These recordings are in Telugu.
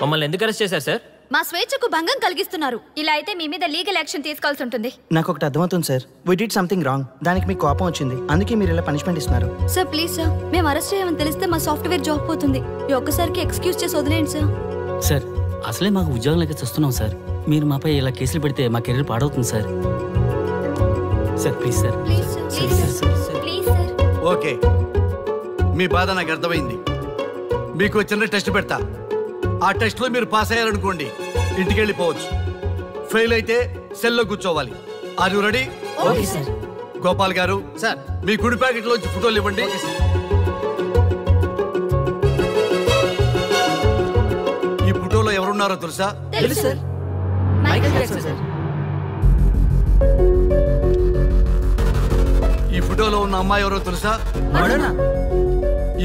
మమ్మల్ని ఎందుకు అరెస్ట్ చేశారు సార్? మా స్వేచ్ఛకు భంగం కలిగిస్తున్నారు. ఇలా అయితే మీ మీద లీగల్ యాక్షన్ తీసుకోవాల్సి ఉంటుంది. నాకు ఒకటి అర్థమవుతుంది sir, we did something wrong. దానికి మీకు కోపం వచ్చింది, అందుకే మీరు ఇలా పనిష్మెంట్ ఇస్తున్నారు. సార్ ప్లీజ్ సార్, మేము అరెస్ట్ చేయమని తెలిస్తే మా సాఫ్ట్వేర్ జాబ్ పోతుంది. ఈ ఒక్కసారికి ఎక్స్క్యూజ్ చేసి వదిలేయండి సార్. సార్ అసలే మాకు ఉద్యోగం లేక చూస్తున్నాం సార్. మీరు మాపై ఇలా కేసులు పెడితే మా కెరీర్ పాడవుతుంది sir. Sir please sir. Please sir. Okay, మీ బాధ నాకు అర్థమైంది. మీకు చిన్న టెస్ట్ పెడతా. ఆ టెస్ట్లో మీరు పాస్ అయ్యారనుకోండి, ఇంటికి వెళ్ళిపోవచ్చు. ఫెయిల్ అయితే సెల్లో కూర్చోవాలి. Are you ready? Okay sir. Gopal గారు సార్, మీ కుడి ప్యాకెట్లోంచి ఫోటోలు ఇవ్వండి. ఈ ఫోటోలో ఎవరున్నారో తెలుసా? తెలుసు సార్. Michael Jackson sir. ఈ ఫోటోలో ఉన్న అమ్మాయి ఎవరో తెలుసా? మడోనా.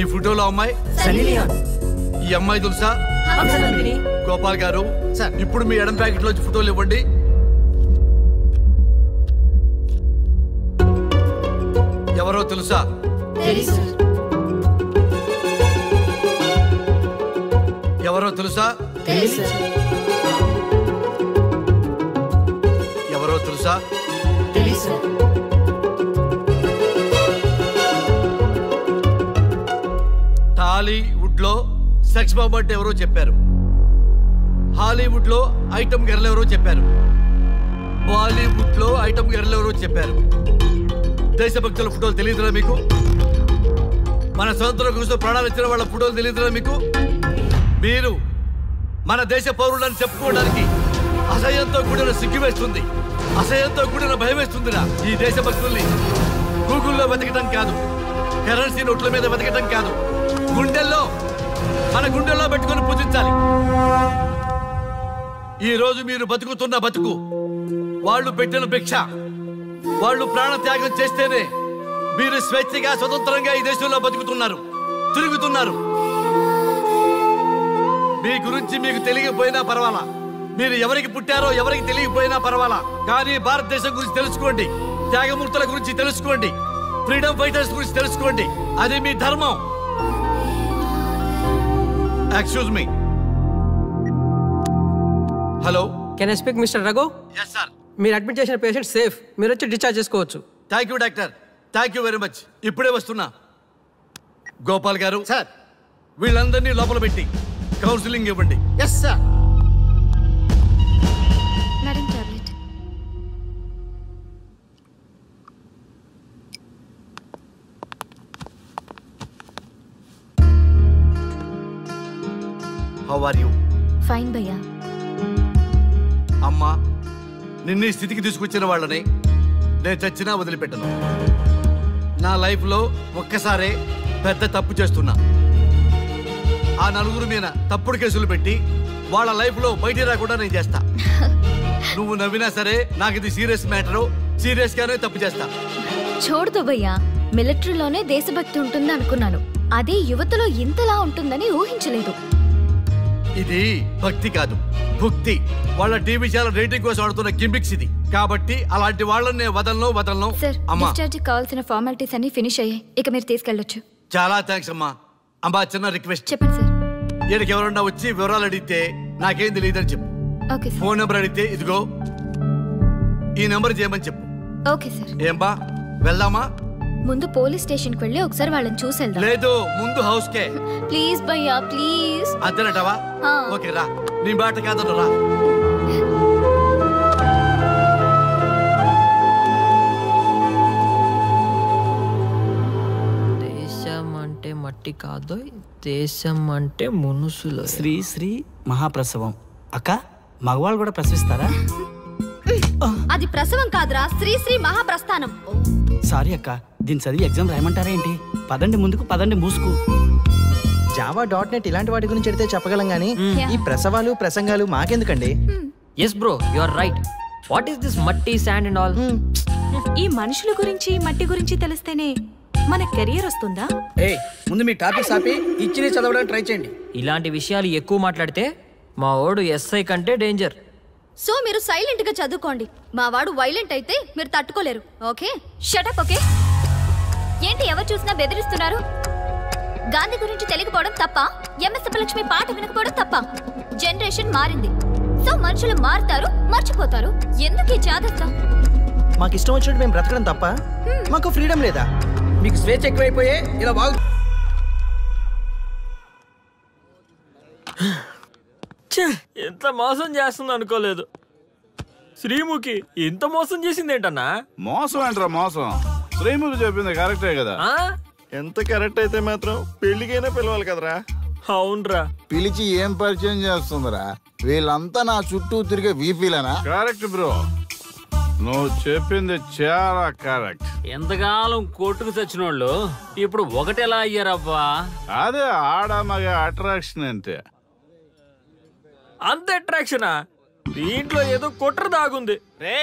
ఈ ఫోటోలో అమ్మాయి సన్నీ లియోన్. ఈ అమ్మాయి తెలుసా? గోపాల్ గారు సార్, ఇప్పుడు మీ ఎడం ప్యాకెట్ లోంచి ఫోటోలు ఇవ్వండి. ఎవరో తెలుసా? ఎవరో తెలుసా? ఎవరో తెలుసా? టాలీవుడ్ లో సెక్స్ బాంబ్ అంటే ఎవరో చెప్పారు. హాలీవుడ్ లో ఐటమ్ గర్ల్ ఎవరో చెప్పారు. బాలీవుడ్ లో ఐటమ్ గర్ల్ ఎవరో చెప్పారు. దేశభక్తుల ఫోటోలు తెలియదురా మీకు? మన స్వతంత్రం కోసం ప్రాణాలు ఇచ్చిన వాళ్ళ ఫోటోలు తెలియదురా మీకు? మీరు మన దేశ పౌరులని చెప్పుకోవడానికి అసహ్యంతో కూడిన సిగ్గు వేస్తుంది, అసహ్యంతో కూడిన భయం వేస్తుందిరా. ఈ దేశభక్తుల్ని గూగుల్లో వెతకటం కాదు, కరెన్సీ నోట్ల మీద వెతకటం కాదు, గుండెల్లో మన గుండెల్లో పెట్టుకుని పూజించాలి. ఈ రోజు మీరు బతుకుతున్న బతుకు వాళ్ళు పెట్టిన భిక్ష. వాళ్ళు ప్రాణ త్యాగం చేస్తేనే మీరు స్వేచ్ఛగా స్వతంత్రంగా ఈ దేశంలో బతుకుతున్నారు, తిరుగుతున్నారు. మీ గురించి మీకు తెలియకపోయినా పర్వాలా, మీరు ఎవరికి పుట్టారో ఎవరికి తెలియకపోయినా పర్వాలా, కానీ భారతదేశం గురించి తెలుసుకోండి, త్యాగమూర్తుల గురించి తెలుసుకోండి, ఫ్రీడమ్ ఫైటర్స్ గురించి తెలుసుకోండి. అది మీ ధర్మం. Excuse me. Hello, can I speak mister Raghu? Yes sir. మీరు అడ్మిట్ చేసిన పేషెంట్ సేఫ్, మీరు వచ్చి డిశ్చార్జ్ చేసుకోవచ్చు. Thank you doctor, thank you very much. ఇప్పుడే వస్తున్నా. గోపాల్ గారు సార్, వీళ్ళందరినీ లోపల పెట్టి కౌన్సిలింగ్ ఇవ్వండి. Yes sir. Madam tablet. How are you? Fine భయ్యా. అమ్మా, నిన్ను ఈ స్థితికి తీసుకొచ్చిన వాళ్ళని నేను చచ్చినా వదిలిపెట్టను. నా లైఫ్లో ఒక్కసారే పెద్ద తప్పు చేస్తున్నా. ఆ నలుగురు మీద తప్పుడు కేసులు పెట్టి వాళ్ళ లైఫ్లో బయట రాకుండా నేను చేస్తా. నువ్వు నవ్వినా సరే నాకు ఇది సీరియస్ మ్యాటరు, సీరియస్గానే తప్పు చేస్తా. చూడదు భయ్యా, మిలిటరీలోనే దేశభక్తి ఉంటుంది అనుకున్నాను, అదే యువతలో ఇంతలా ఉంటుందని ఊహించలేదు. ఇది భక్తి కాదు, భక్తి. వాళ్ళ టీవీ ఛానల్ రేటింగ్ కోసం ఆడుతున్న గిమిక్స్ ఇది. కాబట్టి అలాంటి వాళ్ళని నేను వదలను. సార్, అమ్మా, డిశ్చార్జ్ కావాల్సిన ఫార్మాలిటీస్ అన్ని ఫినిష్ అయ్యాయి, ఇక మీరు తీసుకెళ్ళొచ్చు. చాలా థ్యాంక్స్ అమ్మా. అమ్మా, చిన్న రిక్వెస్ట్. చెప్పండి సార్. ఈయనకి ఎవరన్నా వచ్చి వివరాలు అడిగితే నాకేం తెలియదని చెప్పు. Okay sir. ఫోన్ నెంబర్ అడిగితే ఇదిగో ఈ నెంబర్ చేయమని చెప్పు. Okay sir. ఏంబా, వెళ్దామా? ముందు పోలీస్ స్టేషన్కి వెళ్ళి ఒకసారి వాళ్ళని చూసి వెళ్దాం. లేదు, ముందు హౌస్ కే. ప్లీజ్ భయ్యా, ప్లీజ్. అంతేనటవా? ఓకే రా, నీ బాట కాదను రా. దేశం అంటే మట్టి కాదు, దేశం అంటే మనుషులు. శ్రీ శ్రీ మహాప్రసవం. అక్క, మగవాళ్ళు కూడా ప్రసవిస్తారా? అది ప్రసవం కాదురా, శ్రీ శ్రీ మహాప్రస్థానం. సారీ అక్క, దీన్ని చదివి ఎగ్జామ్ రాయమంటారా ఏంటి? పదండి ముందుకు, పదండి మూసుకు. java.net ఇలాంటి వాటి గురించి అడిగితే చెప్పగలం గానీ ఈ ప్రసవాలు ప్రసంగాలు మాకెందుకండి? Yes bro, you are right. What is this మట్టి, శాండ్ అండ్ ఆల్? ఈ మనుషుల గురించి మట్టి గురించి తెలిస్తేనే మన కెరియర్ వస్తుందా? ముందు మీ టాపిక్స్ ఆపి ఇచ్చి చదవడానికి ట్రై చేయండి. ఇలాంటి విషయాలు ఎక్కువ మాట్లాడితే మా వాడు ఎస్ఐ కంటే డేంజర్. సో మీరు సైలెంట్ గా చదువుకోండి. మా వాడు వైలెంట్ అయితే మీరు తట్టుకోలేరు. Okay, shut up. ఓకే, ఏంటి ఎవరు చూసినా బెదిరిస్తున్నారు? గాంధీ గురించి తెలియకపోవడం తప్ప, ఎంఎస్ సుబ్బలక్ష్మి పాట వినకపోవడం తప్ప. జనరేషన్ మారింది, సో మనుషులు మారుతారు, మర్చిపోతారు. ఎందుకు ఈ చాదస్తం? మాకు ఇష్టం వచ్చినట్టు మేము బ్రతకడం తప్ప మాకు ఫ్రీడమ్ లేదా? మీకు స్వేచ్ఛ ఎక్కువైపోయే ఇలా బాగు. ఎంత మోసం చేస్తుంది అనుకోలేదు. శ్రీముఖి ఇంత మోసం చేసింది ఏంటన్నా? మోసం అంటారా? మోసం శ్రీముఖి చెప్పింది కరెక్టే కదా. ఎంత కరెక్ట్ అయితే మాత్రం పెళ్లికైనా పిలవాలి కదరా. అవునరా. పిలిచి ఏం పరిచయం చేస్తుందిరా? వీళ్ళంతా నా చుట్టూ తిరిగే వీపీలేనా? కరెక్ట్ బ్రో, నువ్వు చెప్పింది చాలా కరెక్ట్. ఎంతకాలం కోర్టుకు చచ్చిన వాళ్ళు ఇప్పుడు ఒకటెలా అయ్యారబ్బా? అదే ఆడ మగ అట్రాక్షన్ అంటే. అంత అట్రాక్షనా? దీంట్లో ఏదో కుట్ర దాగుంది. రే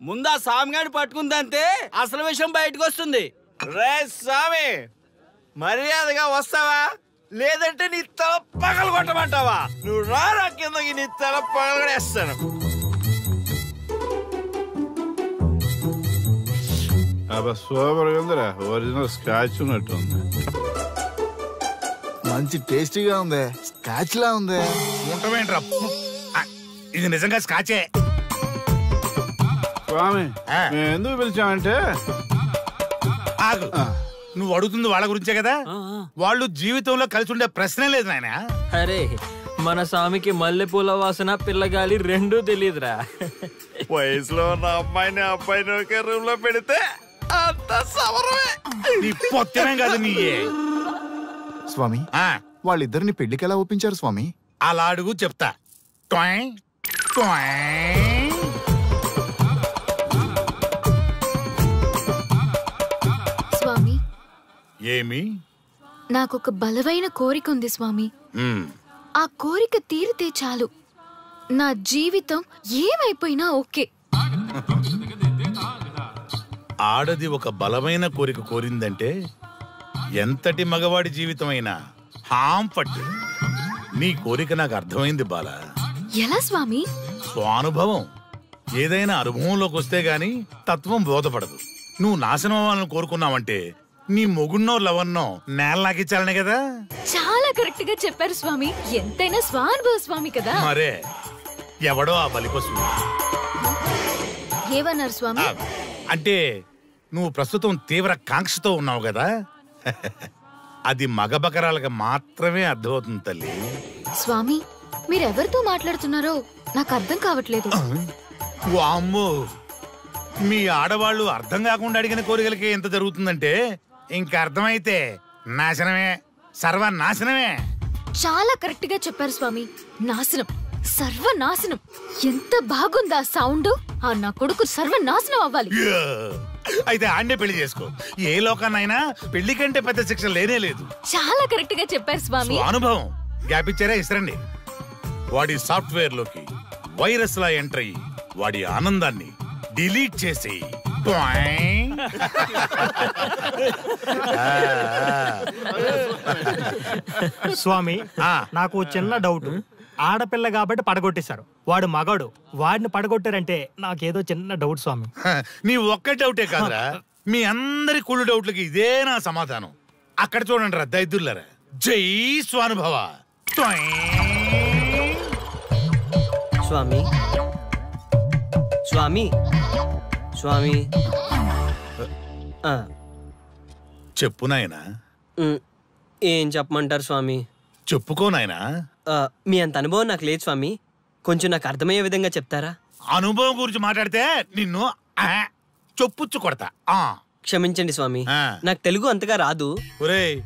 ముందా సామిగాడి పట్టుకుందంటే అసలు విషయం బయటకు వస్తుంది. రే స్వామి, మర్యాదగా వస్తావా లేదంటే నీ తల పగలు కొట్టమంటావా? నువ్వు రారా కిందకి, నీ తల పగలగడేస్తాను. అబ్బా సూపర్ గా ఉందిరా, ఒరిజినల్ స్కాచ్ ఉన్నట్టు ఉంది. మంచి టేస్టీగా ఉంది, స్కాచ్ లా ఉంది. ఉంటామేంట్రా, ఇది నిజంగా స్కాచే. స్వామి మేము ఎందుకు పిలిచామంటే, ఆగు, నువ్వు అడుగుతుంది వాళ్ళ గురించే కదా. వాళ్ళు జీవితంలో కలిసి ఉండే ప్రశ్నే లేదు నాయన. అరే మన స్వామికి మల్లెపూల వాసన పిల్లగాలి రెండూ తెలియదురా. వయసులో ఉన్న అమ్మాయిని అబ్బాయిని ఒకే రూమ్ లో పెడితే అంత సమరమే. నీ పొత్తమే కాదు నీయే. స్వామి వాళ్ళిద్దరిని పెళ్లికి ఎలా ఒప్పించారు స్వామి? అలా అడుగు చెప్తా. టొయ్, టొయ్. స్వామి, ఏమి? నాకొక బలమైన కోరిక ఉంది స్వామి. ఆ కోరిక తీరితే చాలు, నా జీవితం ఏమైపోయినా ఓకే. ఆడది ఒక బలమైన కోరిక కోరిందంటే ఎంతటి మగవాడి జీవితమైనా హాం పట్టు. నీ కోరిక నాకు అర్థమైంది బాల. ఎలా స్వామి? స్వానుభవం. ఏదైనా అనుభవంలోకి వస్తే గాని తత్వం బోధపడదు. నువ్వు నాశనం అవ్వాలని కోరుకున్నావంటే నీ మొగున్నో లవన్నో నేల నాకిచ్చాలనే కదా. చాలా కరెక్ట్ గా చెప్పారు స్వామి. ఎంతైనా స్వానుభవ స్వామి కదా. మరే ఎవడో ఆ బలిపశు. ఏమన్నారు స్వామి? అంటే నువ్వు ప్రస్తుతం తీవ్ర కాంక్షతో ఉన్నావు కదా. అది మగ బకరాలకు మాత్రమే అర్థమవుతుంది తల్లి. స్వామి, మీరెవరితో మాట్లాడుతున్నారో నాకు అర్థం కావట్లేదు. వామ్మో, మీ ఆడవాళ్ళు అర్థం కాకుండా అడిగిన కోరికలకి ఎంత జరుగుతుందంటే ఇంకా అర్థమైతే నాశనమే, సర్వనాశనమే. చాలా కరెక్ట్ గా చెప్పారు స్వామి. నాశనం, సర్వనాశనం. ఎంత బాగుందా సౌండ్? ఆ నా కొడుకు సర్వనాశనం అవ్వాలి. అయితే ఆన్నే పెళ్లి చేసుకో. ఏ లోకాన్నైనా పెళ్లి కంటే పెద్ద శిక్ష లేనే లేదు. చాలా కరెక్ట్ గా చెప్పారు స్వామి. అనుభవం. గ్యాప్ ఇచ్చారా? ఇస్తారండి. వాడి సాఫ్ట్వేర్ లోకి వైరస్ లా ఎంటర్ అయ్యి వాడి ఆనందాన్ని డిలీట్ చేసి స్వామి, నాకు చిన్న డౌట్. ఆడపిల్ల కాబట్టి పడగొట్టేశారు, వాడు మగాడు, వాడిని పడగొట్టారంటే నాకేదో చిన్న డౌట్ స్వామి. నీ ఒక్క డౌటే కాదురా, మీ అందరి కుళ్ళు డౌట్లకి ఇదే నా సమాధానం. అక్కడ చూడండి రా దైదుర్లరా. జై స్వానుభవ. స్వామి స్వామి స్వామి చెప్పు నాయనా. ఏం చెప్పమంటారు స్వామి? చెప్పుకో నాయనా. మీ అంత అనుభవం నాకు లేదు స్వామి, కొంచెం నాకు అర్థమయ్యే విధంగా చెప్తారా? అనుభవం గురించి మాట్లాడితే నిన్ను చొప్పుచ్చు కొడతా. క్షమించండి స్వామి, నాకు తెలుగు అంతగా రాదు. ఒరేయ్,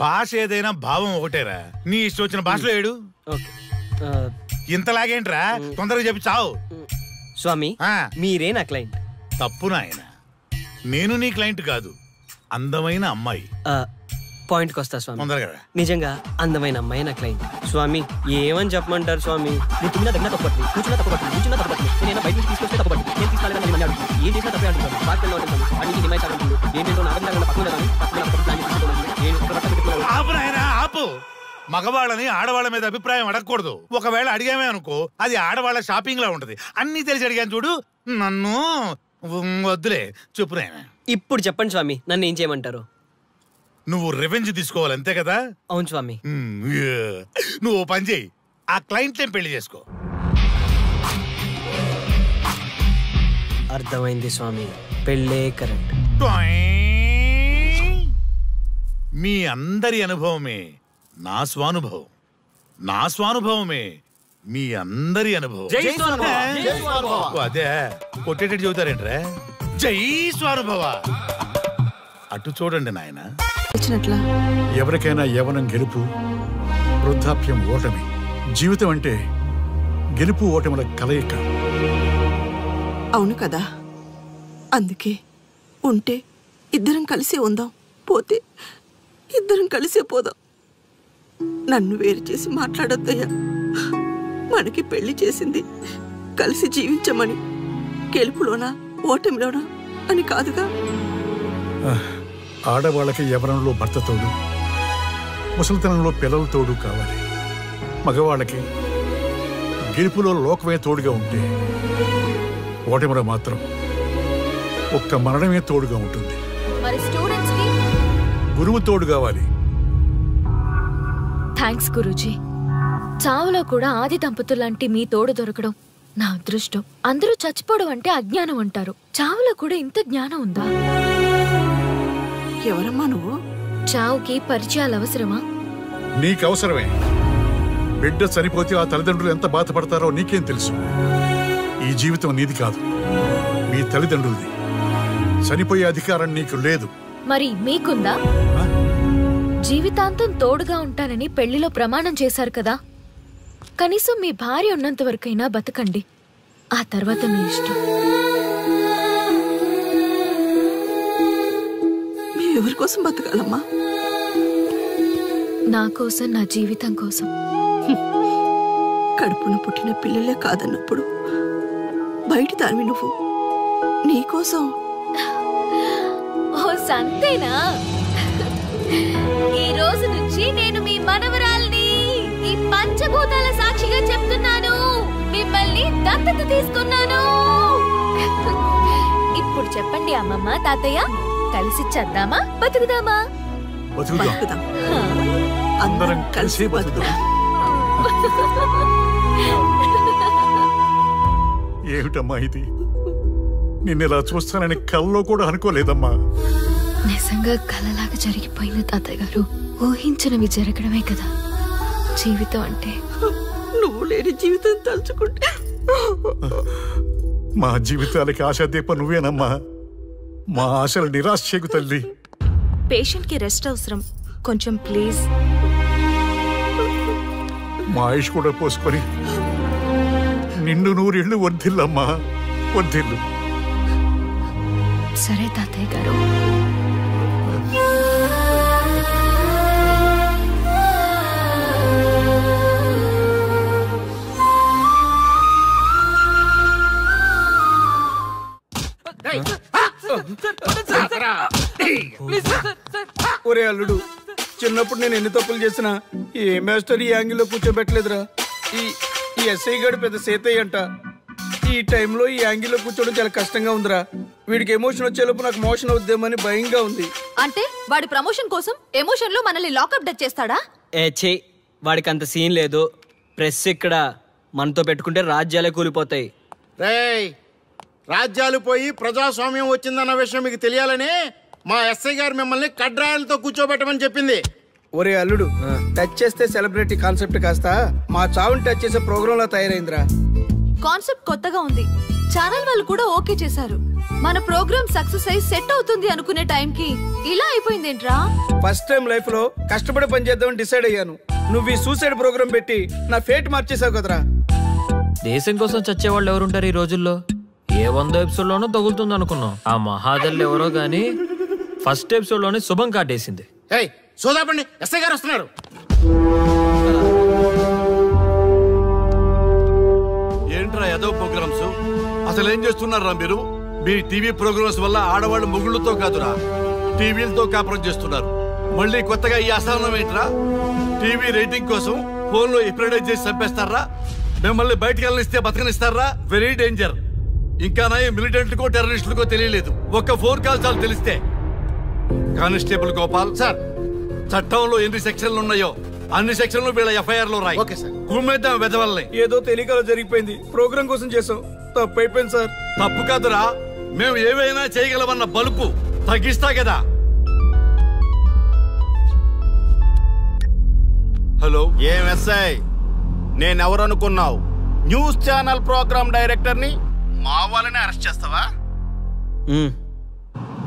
భాష ఏదైనా భావం ఒకటేరా. నీ ఇష్టం వచ్చిన భాషలో ఏడు. ఇంతలాగేంట్రా, తొందరగా చెప్పి చావు. స్వామి, మీరే నా క్లయింట్. తప్పు నాయన, నేను నీ క్లయింట్ కాదు, అందమైన అమ్మాయి. పాయింట్కి వస్తా స్వామి. తొందరగా. నిజంగా అందమైన అమ్మాయి నా క్లయింట్. స్వామి, ఏమని చెప్పమంటారు స్వామి? నేను తిన్నా దగ్గర తప్పట్లేదు, కూర్చున్నా తప్పట్లేదు, కూర్చున్నా తప్పట్లేదు, నేను బయట నుంచి తీసుకొస్తే తప్పట్లేదు, నేను తీసుకురాలేదని మళ్ళీ అడుగుతాను. ఏం చేసినా తప్పే అడుగుతాను. బాగా ఉంటుంది, అన్ని హిమాయి ఉంటుంది. ఏంటంటే ఆపు నాయన, ఆపు. మగవాళ్ళని ఆడవాళ్ళ మీద అభిప్రాయం అడగకూడదు. ఒకవేళ అడిగామే అనుకో, అది ఆడవాళ్ళ షాపింగ్ లా ఉంటది. అన్ని తెలిసి అడిగాను చూడు, నన్ను వద్దులే. చెప్పు నాయన. ఇప్పుడు చెప్పండి స్వామి, నన్ను ఏం చేయమంటారు? నువ్వు రివెంజ్ తీసుకోవాలి అంతే కదా? అవును స్వామి. నువ్వు పని చేయి, ఆ క్లయింట్లే పెళ్లి చేసుకో. అర్థమైంది స్వామి, పెళ్ళే కరెక్ట్. మీ అందరి అనుభవమే నా స్వానుభవం, నా స్వానుభవమే మీ అందరి అనుభవం. అదే కొట్టేటట్టు చెబుతారేంట్రా? జై స్వానుభవ. అటు చూడండి నాయన. ఎవరికైనా యవనం గెలుపు, వృద్ధాప్యం ఓటమి. జీవితం అంటే గెలుపు ఓటముల కలయిక. అవును కదా, అందుకే ఉంటే ఇద్దరం కలిసే ఉందాం, పోతే ఇద్దరం కలిసే పోదాం. నన్ను వేరు చేసి మాట్లాడొద్దయ్యా. మనకి పెళ్లి చేసింది కలిసి జీవించమని, గెలుపులోనా ఓటమిలోనా అని కాదుగా. ఆడవాళ్ళకి యవనంలో భర్త తోడు, ముసలితనంలో పిల్లల తోడు కావాలి. మగవాళ్ళకి గెలుపులో లోకమే తోడుగా ఉంటే, ఓటమిలో మాత్రం ఒక్క మరణమే తోడుగా ఉంటుంది. మరి స్టూడెంట్స్ కి గురువు తోడు కావాలి. థ్యాంక్స్ గురూజీ. చావులో కూడా ఆది దంపతులాంటి మీ తోడు దొరకడం నా అదృష్టం. అందరూ చచ్చిపోవడం అంటే అజ్ఞానం అంటారు, చావులో కూడా ఇంత జ్ఞానం ఉందా? ఎవరమ్మా నువ్వు? చావుకి పరిచయాలు అవసరమా? నీకు అవసరమే. బిడ్డ చనిపోతే ఆ తల్లిదండ్రులు ఎంత బాధపడతారో నీకేం తెలుసు? ఈ జీవితం నీది కాదు, మీ తల్లిదండ్రులది. చనిపోయే అధికారం నీకు లేదు. మరి మీకుందా? జీవితాంతం తోడుగా ఉంటానని పెళ్లిలో ప్రమాణం చేశారు కదా, కనీసం మీ భార్య ఉన్నంత వరకైనా బతకండి, ఆ తర్వాత మీ ఇష్టం. ఎవరి కోసం బతకాలమ్మా? నా కోసం, నా జీవితం కోసం. కడుపున పుట్టిన పిల్లలే కాదన్నప్పుడు బయటి దానివి నువ్వు, నీకోసం. ఓ సంతేనా? ఈ రోజు నుంచి నేను మీ మనవరాల్ని, ఈ పంచభూతాల సాక్షిగా చెప్తున్నాను, మిమ్మల్ని దత్తత తీసుకున్నాను. ఇప్పుడు చెప్పండి అమ్మమ్మ, తాతయ్య, కలిసి చద్దామా బతుకుదామా? బతుకుదాం, అందరం కలిసి బతుకుదాం. ఏమిటమ్మా ఇది? నిన్నెలా చూస్తానని కల్లో కూడా అనుకోలేదమ్మా. నిజంగా కలలాగా జరిగిపోయింది తాతయ్య గారు. ఊహించినవి జరగడమే కదా జీవితం అంటే. నువ్వు లేని జీవితం తలుచుకుంటే మా జీవితాలకి ఆశాదీప నువ్వేనమ్మా. మా ఆశలు నిరాశ చేయకు తల్లి. పేషెంట్ కి రెస్ట్ అవసరం, కొంచెం ప్లీజ్. మా ఆయుష్ కూడా పోసుకొని నిండు నూరేళ్లు వర్ధిల్లమ్మా, వర్ధిల్లు. సరే తాతయ్య గారు. ఒరే అల్లుడు, చిన్నప్పుడు నేను ఎన్ని తప్పులు చేసినా ఏ మాస్టర్ ఈ యాంగిల్లో కూర్చోబెట్టలేదురా. ఈ ఎస్ఐ గారు పెద్ద సేతయ్య అంట. ఈ టైంలో ఈ యాంగిల్లో కూర్చోవడం చాలా కష్టంగా ఉందిరా. వీడికి ఎమోషన్ వచ్చేలోపు నాకు మోషన్ అవుద్దేమని భయంగా ఉంది. అంటే వాడి ప్రమోషన్ కోసం ఎమోషన్ లో మనల్ని లాకప్ డెత్ చేస్తాడా? వాడికి అంత సీన్ లేదు. ప్రెస్ ఇక్కడ మనతో పెట్టుకుంటే రాజ్యాలే కూలిపోతాయి. రేయ్, రాజ్యాలు పోయి ప్రజాస్వామ్యం వచ్చిందన్న విషయం మీకు తెలియాలని మా ఎస్ఐ గారు మిమ్మల్ని కడ్రాయలతో కూర్చోబెట్టమని చెప్పింది. ఒరే అల్లుడు, టచ్ చేస్తే సెలబ్రిటీ కాన్సెప్ట్ కాస్త మా చావుని టచ్ చేసే ప్రోగ్రామ్ లా తయారైందిరా. కాన్సెప్ట్ కొత్తగా ఉంది, ఛానల్ వాళ్ళు కూడా ఓకే చేశారు. మన ప్రోగ్రామ్ సక్సెస్ అయి సెట్ అవుతుంది అనుకునే టైంకి ఇలా అయిపోయిందేంట్రా? ఫస్ట్ టైం లైఫ్ లో కష్టపడి పని చేద్దామని డిసైడ్ అయ్యాను. నువ్వు ఈ సూసైడ్ ప్రోగ్రామ్ పెట్టి నా ఫేట్ మార్చేసావు కదరా. దేశం కోసం చచ్చేవాళ్ళు ఎవరుంటారు ఈ రోజుల్లో? ఏ 100 ఎపిసోడ్ లోనో తగులుతుంది అనుకున్నాం. ఆ మహాదల్ ఎవరో గానీ ఫస్ట్ ఎపిసోడ్ లోనే శుభం కాటేసింది. సోదాపండి, ఎస్ఐ గారు వస్తున్నారు. ఏంట్రా ఏదో ప్రోగ్రామ్స్? అసలు ఏం చేస్తున్నారా మీరు? మీ టీవీ ప్రోగ్రామ్స్ వల్ల ఆడవాళ్ళు మొగుళ్ళతో కాదురా, టీవీలతో కాపురం చేస్తున్నారు. మళ్ళీ కొత్తగా ఈ అసహనం ఏంట్రా? టీవీ రేటింగ్ కోసం ఫోన్ లో ఎప్రిడైజ్ చేసి చంపేస్తారా? మిమ్మల్ని బయటకు వెళ్ళనిస్తే బతకనిస్తారా? Very danger. ఇంకా నా మిలిటెంట్లకో టెర్రరిస్టులకో తెలియలేదు, ఒక్క ఫోన్ కాల్ చాలు తెలిస్తే. కానిస్టేబుల్ గోపాల్ సార్, చట్టంలో ఎన్ని సెక్షన్లు ఉన్నాయో అన్ని సెక్షన్లు వీళ్ళ ఎఫ్ఐఆర్ లో రాయి. కుమ్మేద్దాం వెదవల్ని. ఏదో తెలియకలో జరిగిపోయింది, ప్రోగ్రామ్ కోసం చేసాం, తప్పు అయిపోయింది సార్. తప్పు కాదురా, మేము ఏవైనా చేయగలమన్న బలుపు తగ్గిస్తా కదా. హలో, ఏం ఎస్ఐ, నేనెవరు అనుకున్నావు? న్యూస్ ఛానల్ ప్రోగ్రామ్ డైరెక్టర్ని. మా వాళ్ళని అరెస్ట్ చేస్తావా?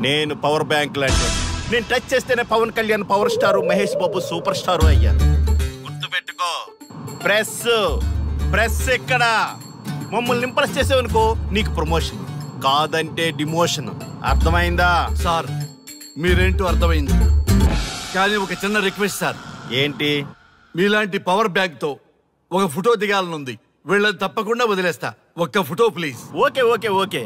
నేను పవర్ బ్యాంక్ లాంటి, నేను టచ్ చేస్తేనే Pawan Kalyan power star, Mahesh Babu super star అయ్యారు. గుర్తుపెట్టుకో, ప్రెస్ ఇక్కడ మమ్మల్ని ఇంప్రెస్ చేసేవనుకో నీకు ప్రమోషన్, కాదంటే డిమోషన్. అర్థమైందా? సార్ మీరేంటో అర్థమైంది, కానీ ఒక చిన్న రిక్వెస్ట్ సార్. ఏంటి? మీలాంటి పవర్ బ్యాంక్ తో ఒక ఫోటో దిగాలనుంది. వీళ్ళని తప్పకుండా వదిలేస్తా, ఒక్క photo please. Okay okay okay,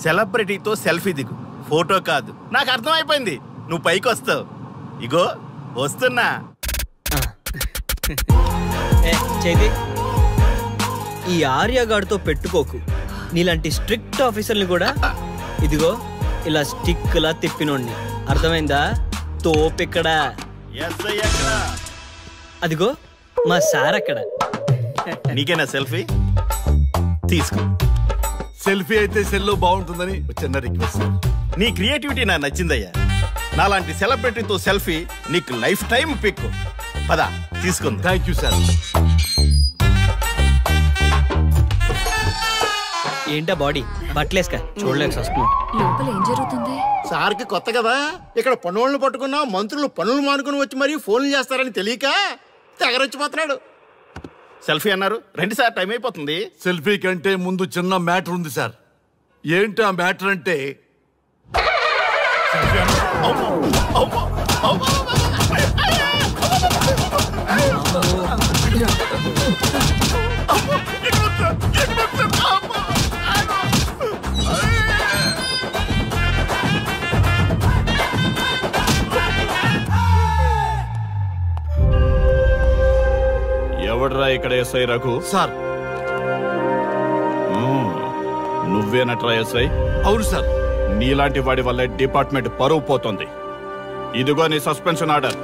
సెలబ్రిటీతో సెల్ఫీ దిగు, ఫోటో కాదు. నాకు అర్థమైపోయింది, నువ్వు పైకి వస్తావు. ఇగో వస్తున్నా. చేతి ఈ ఆర్యగాడితో పెట్టుకోకు. నీలాంటి స్ట్రిక్ట్ ఆఫీసర్ని కూడా ఇదిగో ఇలా స్టిక్ లా తిప్పినోడిని. అర్థమైందా? తోపిక్కడ. అదిగో మా సార్ అక్కడ. నీకేనా సెల్ఫీ? తీసుకో. సెల్ఫీ అయితే సెల్లో బాగుంటుందని చిన్న రిక్వెస్ట్. నీ క్రియేటివిటీ నాకు నచ్చిందయ్యా. నాలాంటి సెలబ్రిటీతో సెల్ఫీ నీకు లైఫ్ టైం పిక్. పదా తీసుకుంది. Thank you sir. ఏంటా బాడీ బట్టలేసుక చూడలేక వస్తున్నాం. లోపల ఏం జరుగుతుంది? సార్కి కొత్త కదా, ఇక్కడ పనులను పట్టుకున్నా మంత్రులు పనులు మానుకుని వచ్చి మరీ ఫోన్లు చేస్తారని తెలియక తెగరొచ్చిపోతున్నాడు. సెల్ఫీ అన్నారు, రండి సార్, టైం అయిపోతుంది. సెల్ఫీ కంటే ముందు చిన్న మ్యాటర్ ఉంది సార్. ఏంటి ఆ మ్యాటర్ అంటే, ఎవడ్రా ఇక్కడ ఎస్ఐ రఘు? సార్. నువ్వేనట్రా ఎస్ఐ? అవును సార్. నీలాంటి వాడి వల్ల డిపార్ట్మెంట్ పరువు పోతుంది. ఇదిగో నీ సస్పెన్షన్ ఆర్డర్.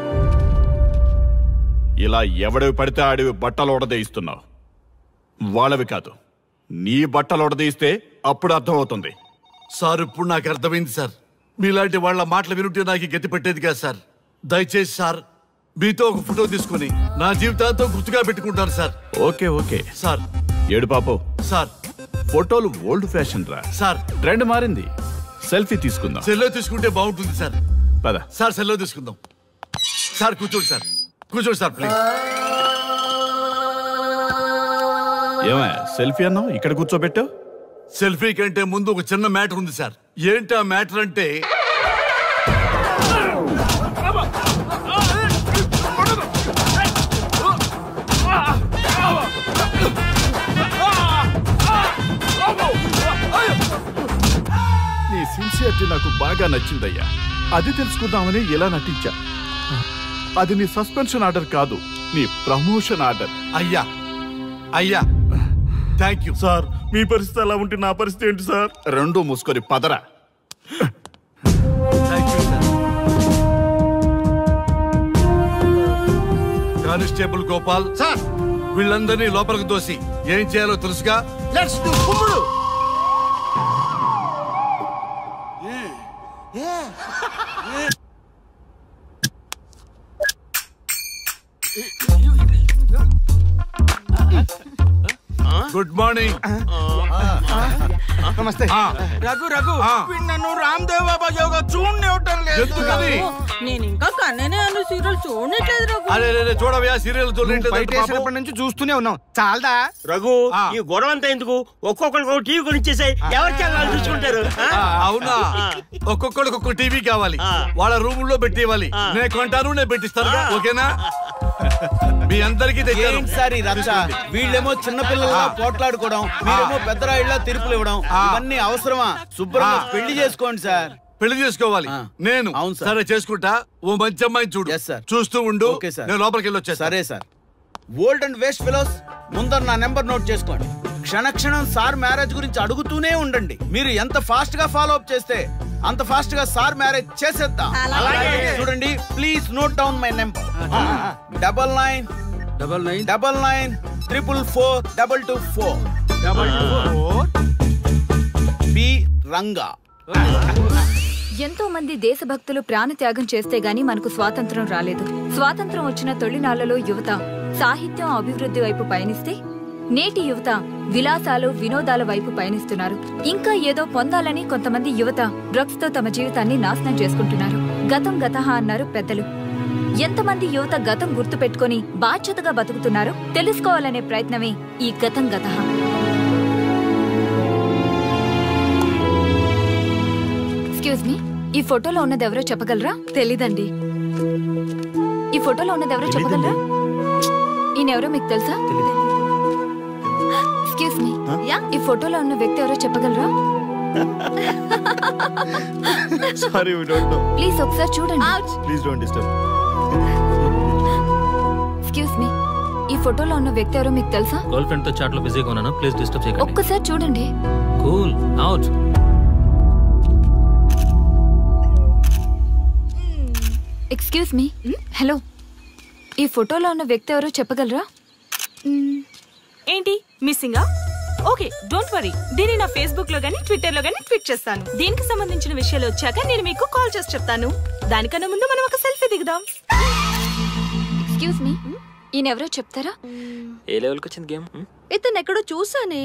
ఇలా ఎవడివి పడితే ఆడివి బట్టలు ఉడదీయిస్తున్నావు. వాళ్ళవి కాదు, నీ బట్టలు ఉడదీయిస్తే అప్పుడు అర్థమవుతుంది. సార్ ఇప్పుడు నాకు అర్థమైంది సార్. మీలాంటి వాళ్ళ మాటలు వినుంటే నాకు గతి పెట్టేది కాదు సార్. దయచేసి సార్ మీతో ఒక ఫోటో తీసుకుని నా జీవితాంతో గుర్తుగా పెట్టుకుంటాను సార్. Okay okay sir. ఏడు పాపు సార్. ఫోటోలు ఓల్డ్ ఫ్యాషన్ రా సార్. ట్రెండ్ మారింది. సెల్ఫీ తీసుకుందాం. సెల్లో తీసుకుంటే బాగుంటుంది సార్. పద సార్, సెల్లో తీసుకుందాం. సార్ కూర్చోండి సార్, కూర్చోండి సార్ ప్లీజ్. ఏమయ్య సెల్ఫీ అన్నావు, ఇక్కడ కూర్చోబెట్టావు? సెల్ఫీ కంటే ముందు ఒక చిన్న మ్యాటర్ ఉంది సార్. ఏంటి ఆ మ్యాటర్ అంటే, నీ సిన్సియారిటీ నాకు బాగా నచ్చిందయ్యా. అది తెలుసుకుందామని ఇలా నటించా. అది నీ సస్పెన్షన్ ఆర్డర్ కాదు, నీ ప్రమోషన్ ఆర్డర్. అయ్యా అయ్యా థ్యాంక్ యూ సార్. మీ పరిస్థితి అలా ఉంటే నా పరిస్థితి ఏంటి సార్? రెండు మూసుకొని పదరా. కానిస్టేబుల్ గోపాల్ సార్, వీళ్ళందరినీ లోపలికి దోసి ఏం చేయాలో తెలుసుగా. లెట్స్ డు కుమ్ముడు. Good morning. నమస్తే. రఘు రఘు నన్ను రామ్దేవ్ బాబా యోగా చూడనివ్వటం లేదు. నేను ఇంకా కన్ననే అను సీరియల్ చూడట్లేదు రఘు. అరే చూడవయ్యా, సీరియల్ చూడలేట్టు నుంచి చూస్తూనే ఉన్నాం. చాలదా రఘు? ఈ గొడవ అంతా ఎందుకు? ఒక్కొక్కరికి ఒక టీవీ కొనిచ్చేసాయి, ఎవరి ఛానల్ చూసుకుంటారు. అవునా? ఒక్కొక్కడికి ఒక్కొక్క టీవీ కావాలి, వాళ్ళ రూముల్లో పెట్టి ఇవ్వాలి. నేను కొంటాను, నేను పెట్టిస్తాను. ఓకేనా? మీ అందరికీ సార్ ఈ రచ్చ. వీళ్ళేమో చిన్నపిల్లల పోట్లాడుకోవడం, మీరేమో పెద్దరాయిళ్ళ తీర్పులు ఇవ్వడం, ఇవన్నీ అవసరమా? శుభ్రంగా పెళ్లి చేసుకోండి సార్. పెళ్లి చేసుకోవాలి నేను. సరే చేసుకుంటా. ఓ మంచి అమ్మాయిని చూడు. చూస్తూ ఉండు. నేను లోపలికి వెళ్ళి వచ్చేస్తా. సరే sir. Old and waste fellows, ముందర నా నెంబర్ నోట్ చేసుకోండి. క్షణక్షణం సార్ మ్యారేజ్ గురించి అడుగుతూనే ఉండండి. మీరు ఎంత ఫాస్ట్ గా ఫాలో అప్ చేస్తే అంత ఫాస్ట్ గా సార్ మ్యారేజ్ చేసేద్దాం. చూడండి, please note down my number. 9999442224 B Ranga. ఎంతో మంది దేశభక్తులు ప్రాణత్యాగం చేస్తే గాని మనకు స్వాతంత్రం రాలేదు. స్వాతంత్రం వచ్చిన తొలినాళ్లలో యువత సాహిత్యం అభివృద్ధి వైపు పయనిస్తే నేటి యువత విలాసాలు వినోదాల వైపు పయనిస్తున్నారు. ఇంకా ఏదో పొందాలని కొంతమంది యువత డ్రగ్స్ తో తమ జీవితాన్ని నాశనం చేసుకుంటున్నారు. గతం గతహ అన్నారు పెద్దలు. ఎంతమంది యువత గతం గుర్తు పెట్టుకుని బాధ్యతగా బతుకుతున్నారో తెలుసుకోవాలనే ప్రయత్నమే ఈ గతం గతహ. ఎక్స్క్యూజ్ మీ, ఈ ఫోటోలో ఉన్నది ఎవరో చెప్పగలరా? తెలీదండి. ఈ ఫోటోలో ఉన్నది ఎవరో చెప్పగలరా? ఈయనెవరో మీకు తెలుసా? ఎక్స్క్యూజ్ మీ, ఈ ఫోటోలో ఉన్న వ్యక్తి ఎవరో చెప్పగలరా? Sorry, we don't know. Please ఒకసారి చూడండి. Please don't disturb. Excuse me, ఈ ఫోటోలో ఉన్న వ్యక్తి ఎవరో మీకు తెలుసా? గర్ల్ ఫ్రెండ్ తో చాట్ లో బిజీగా ఉన్నాను, ప్లీజ్ డిస్టర్బ్ చేయకండి. ఒక్కసారి చూడండి. Cool out. Excuse me, hello, ఈ ఫోటోలో ఉన్న వ్యక్తి ఎవరో చెప్పగలరా? ఏంటి మిస్సింగా? Okay, don't worry. దీన్ని నా ఫేస్బుక్ లో గానీ ట్విట్టర్ లో గానీ ట్వీట్ చేస్తాను. దీనికి సంబంధించిన విషయాలు వచ్చాక నేను మీకు కాల్ చేసి చెప్తాను. దానికన్నా ముందు మనం ఒక సెల్ఫీ దిగుదాం. ఎక్స్క్యూజ్ మీ, ఈయన ఎవరో చెప్తారా? ఏ లెవెల్కి వచ్చింది గేమ్? ఇతను ఎక్కడో చూసానే.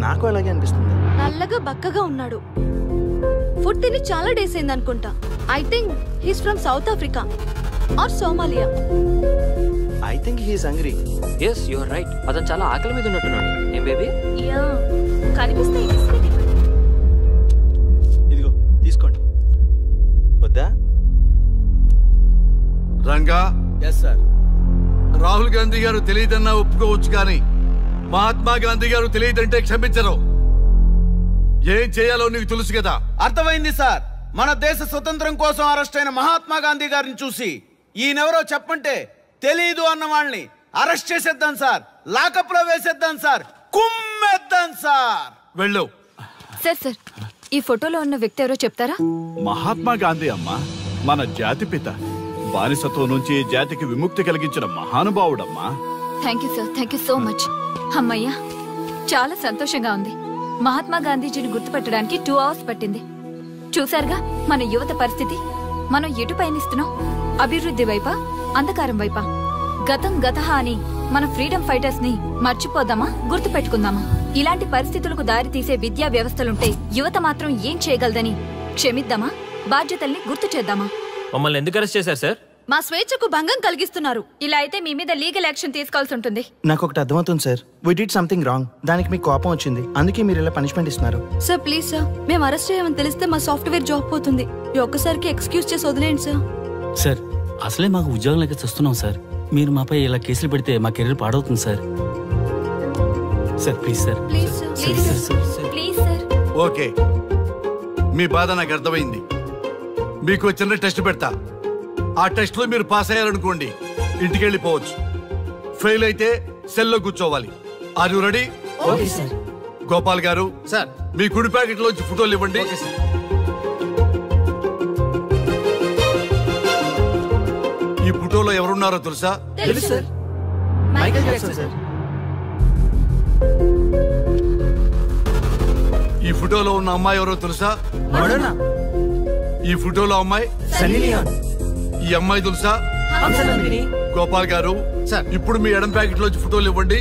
నాకు అలాగే అనిపిస్తుంది. నల్లగా బక్కగా ఉన్నాడు. ఫుడ్ తిని చాలా డేస్ అయింది అనుకుంటా. I think he's from south Africa or Somalia. I think he's hungry. yes you are right. అతను చాలా ఆకలి మీద ఉన్నట్టున్నాడు. ఏం బేబీ? యా, కనిపిస్తే ఇదిగో తీసుకోండి. వద్దా? రంగా. Yes sir. రాహుల్ గాంధీ గారు తెలియదన్నా ఒప్పుకోవచ్చు, కానీ మహాత్మా గాంధీ గారు తెలియదంటే క్షమించరు. ఏం చేయాలో నీకు తెలుసు కదా. అర్థమైంది సార్. మన దేశ స్వతంత్రం కోసం అరెస్ట్ అయిన మహాత్మా గాంధీ గారిని చూసి ఈయనెవరో చెప్పంటే తెలీదు అన్న వాళ్ళని అరెస్ట్ చేసేద్దాం సార్. లాకప్ లో వేసేద్దాం సార్. కుమ్మేద్దాం సార్. వెళ్ళు. సార్ సార్, ఈ ఫోటోలో ఉన్న వ్యక్తి ఎవరో చెప్తారా? మహాత్మా గాంధీ అమ్మ, మన జాతిపిత. బానిసత్వం నుంచి జాతికి విముక్తి కలిగించిన మహానుభావుడమ్మా. Thank you sir, thank you so much. అమ్మయ్యా, చాలా సంతోషంగా ఉంది. మహాత్మా గాంధీజీని గుర్తుపెట్టడానికి 2 hours పట్టింది. చూసారుగా మన యువత పరిస్థితి. మనం ఎటు పయనిస్తున్నాం? అభివృద్ధి వైపా, అంధకారం వైపా? గతం గతహ అని మన ఫ్రీడమ్ ఫైటర్స్ ని మర్చిపోదామా, గుర్తు పెట్టుకుందామా? ఇలాంటి పరిస్థితులకు దారి తీసే విద్యా వ్యవస్థలుంటే యువత మాత్రం ఏం చేయగలదని క్షమిద్దామా, బాధ్యతల్ని గుర్తు చేద్దామా? మమ్మల్ని ఎందుకు అరెస్ట్ చేశారు సార్? మా స్వేచ్ఛకు భంగం కలిగిస్తున్నారు. ఇలా అయితే మీ మీద లీగల్ యాక్షన్ తీసుకోవాల్సి ఉంటుంది. నాకు ఒకటి అర్థమవుతుంది sir. We did something wrong. దానికి మీకు కోపం వచ్చింది, అందుకే మీరు ఇలా పనిష్మెంట్ ఇస్తున్నారు. సార్ ప్లీజ్ సార్, మేము అరెస్ట్ చేయమని తెలిస్తే మా సాఫ్ట్వేర్ జాబ్ పోతుంది. ఈ ఒక్కసారికి ఎక్స్క్యూజ్ చేసి వదిలేండి సార్. సార్, అసలే మాకు ఉద్యోగం లేక చూస్తున్నాం సార్. మీరు మాపై ఇలా కేసులు పెడితే మా కెరీర్ పాడవుతుంది sir. Sir please sir. Please sir, please sir. Okay, మీ బాధ నాకు అర్థమైంది. మీకు చిన్న టెస్ట్ పెడతా. ఆ టెస్ట్ లో మీరు పాస్ అయ్యారనుకోండి, ఇంటికి వెళ్ళిపోవచ్చు. ఫెయిల్ అయితే సెల్లో కూర్చోవాలి. Are you ready? Okay sir. Gopal గారు సార్, మీ కుడి ప్యాకెట్ లోంచి ఫోటోలు ఇవ్వండి. ఈ ఫోటోలో ఎవరున్నారో తెలుసా? తెలుసు సార్. Michael Jackson sir. ఈ ఫోటోలో ఉన్న అమ్మాయి ఎవరో తెలుసా? మడోనా. ఈ ఫోటోలో అమ్మాయి సన్నీ లియోన్. ఈ అమ్మాయి తెలుసా? హంసనందిని. గోపాల్ గారు సార్, ఇప్పుడు మీ ఎడం ప్యాకెట్ లోంచి ఫోటోలు ఇవ్వండి.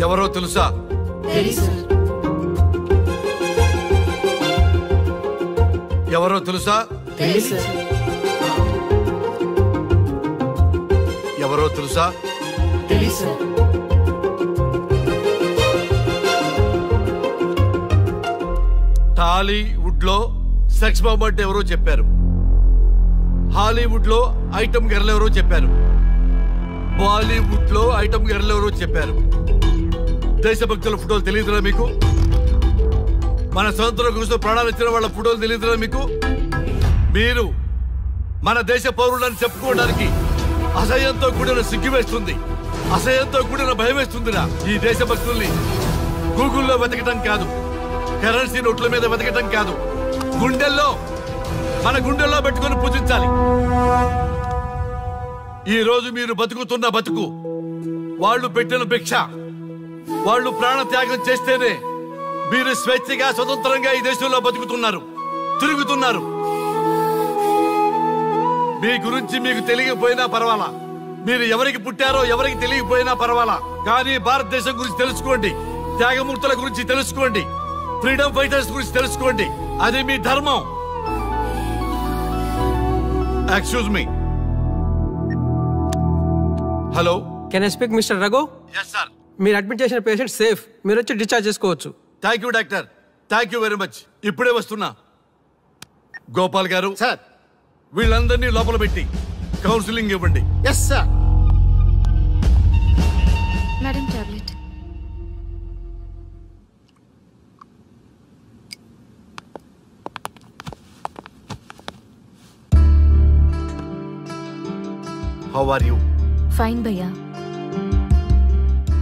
ఎవరో తెలుసా? ఎవరో తెలుసా? ఎవరో తెలుసా? టాలీవుడ్ లో సెక్స్ బాంబ్ అంటే ఎవరో చెప్పారు. హాలీవుడ్ లో ఐటమ్ గర్ల్ ఎవరో చెప్పారు. బాలీవుడ్ లో ఐటమ్ గర్ల్ ఎవరో చెప్పారు. దేశభక్తుల ఫోటోలు తెలియదురా మీకు? మన స్వతంత్రం కోసం ప్రాణాలు ఇచ్చిన వాళ్ళ ఫోటోలు తెలియదురా మీకు? మీరు మన దేశ పౌరులని చెప్పుకోవడానికి అసహ్యంతో కూడిన సిగ్గు వేస్తుంది, అసహ్యంతో కూడిన భయం వేస్తుందిరా. ఈ దేశభక్తుల్ని గూగుల్లో వెతకటం కాదు, కరెన్సీ నోట్ల మీద వెతకటం కాదు, గుండెల్లో మన గుండెల్లో పెట్టుకొని పూజించాలి. ఈ రోజు మీరు బతుకుతున్న బతుకు వాళ్ళు పెట్టిన భిక్ష. వాళ్ళు ప్రాణ త్యాగం చేస్తేనే మీరు స్వేచ్ఛగా స్వతంత్రంగా ఈ దేశంలో బతుకుతున్నారు, తిరుగుతున్నారు. మీ గురించి మీకు తెలియకపోయినా పర్వాలా, మీరు ఎవరికి పుట్టారో ఎవరికి తెలియకపోయినా పర్వాలా, కానీ భారతదేశం గురించి తెలుసుకోండి, త్యాగమూర్తుల గురించి తెలుసుకోండి, ఫ్రీడమ్ ఫైటర్స్ గురించి తెలుసుకోండి. అది మీ ధర్మం. Excuse me. Hello, can I speak mister Raghu? Yes sir. మీరు అడ్మిట్ చేసిన పేషెంట్ సేఫ్, మీరు వచ్చి డిశ్చార్జ్ చేసుకోవచ్చు. Thank you doctor, thank you very much. ఇప్పుడే వస్తున్నా. గోపాల్ గారు సార్, వీళ్ళందరినీ లోపల పెట్టి కౌన్సిలింగ్ ఇవ్వండి. Yes sir. Madam tablet. How are you? Fine భయ్యా.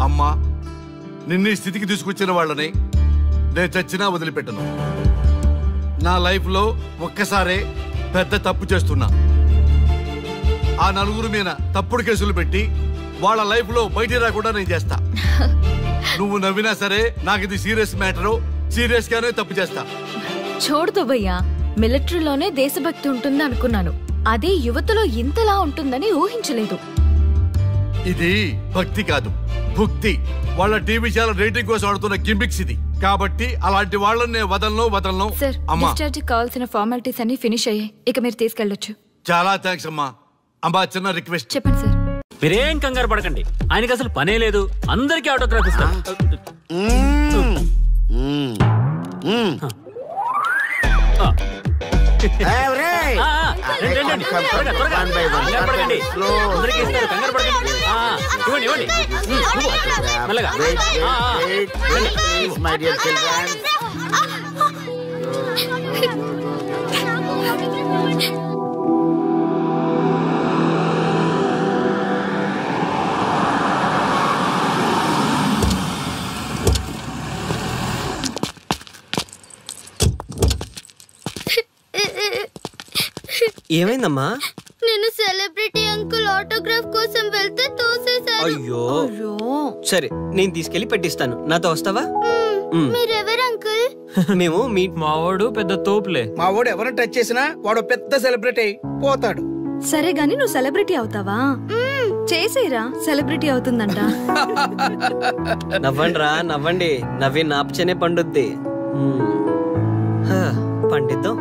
అమ్మా, నిన్న ఈ స్థితికి తీసుకొచ్చిన వాళ్ళని నేను చచ్చినా వదిలిపెట్టను. నా లైఫ్లో ఒక్కసారే పెద్ద తప్పు చేస్తున్నా. ఆ నలుగురు మీద తప్పుడు కేసులు పెట్టి వాళ్ళ లైఫ్లో బయటికి రాకుండా నేను చేస్తా. నువ్వు నవ్వినా సరే నాకు ఇది సీరియస్ మ్యాటరు, సీరియస్ గానే తప్పు చేస్తా. చూడదు భయ్యా, మిలిటరీలోనే దేశభక్తి ఉంటుంది అనుకున్నాను, అదే యువతలో ఇంతలా ఉంటుందని ఊహించలేదు. ఇది భక్తి కాదు, భుక్తి. వాళ్ళ టీవీ ఛానల్ రేటింగ్ కోసం ఆడుతున్న గిమిక్స్ ఇది. కాబట్టి అలాంటి వాళ్ళని నేను వదలను. సార్, అమ్మా, డిశ్చార్జ్ కావాల్సిన ఫార్మాలిటీస్ అన్ని ఫినిష్ అయ్యాయి, ఇక మీరు తీసుకెళ్ళొచ్చు. చాలా థ్యాంక్స్ అమ్మా. అమ్మా, చిన్న రిక్వెస్ట్. చెప్పండి సార్. మీరేం కంగారు పడకండి, ఆయనకి అసలు పనే లేదు, అందరికీ ఆటోగ్రాఫ్ ఇస్తాం. ఏమైందమ్మా? నేను సెలబ్రిటీ అంకుల్ ఆటోగ్రాఫ్ కోసం వెళ్తే తోసేశారు. అయ్యో, సరే నేను తీసుకెళ్లి పెట్టిస్తాను. నాతో వస్తావా? మీరెవరు అంకుల్? మేము మీ మావాడు పెద్ద తోపులే. మావాడు ఎవరిని టచ్ చేసినా వాడు పెద్ద సెలబ్రిటీ పోతాడు. సరే గాని నువ్వు సెలబ్రిటీ అవుతావా? చేసేరా, సెలబ్రిటీ అవుతుందంట. నవ్వండి, నవ్వండి. నవ్వి నాపచనే పండుద్ది. పండిద్దాం.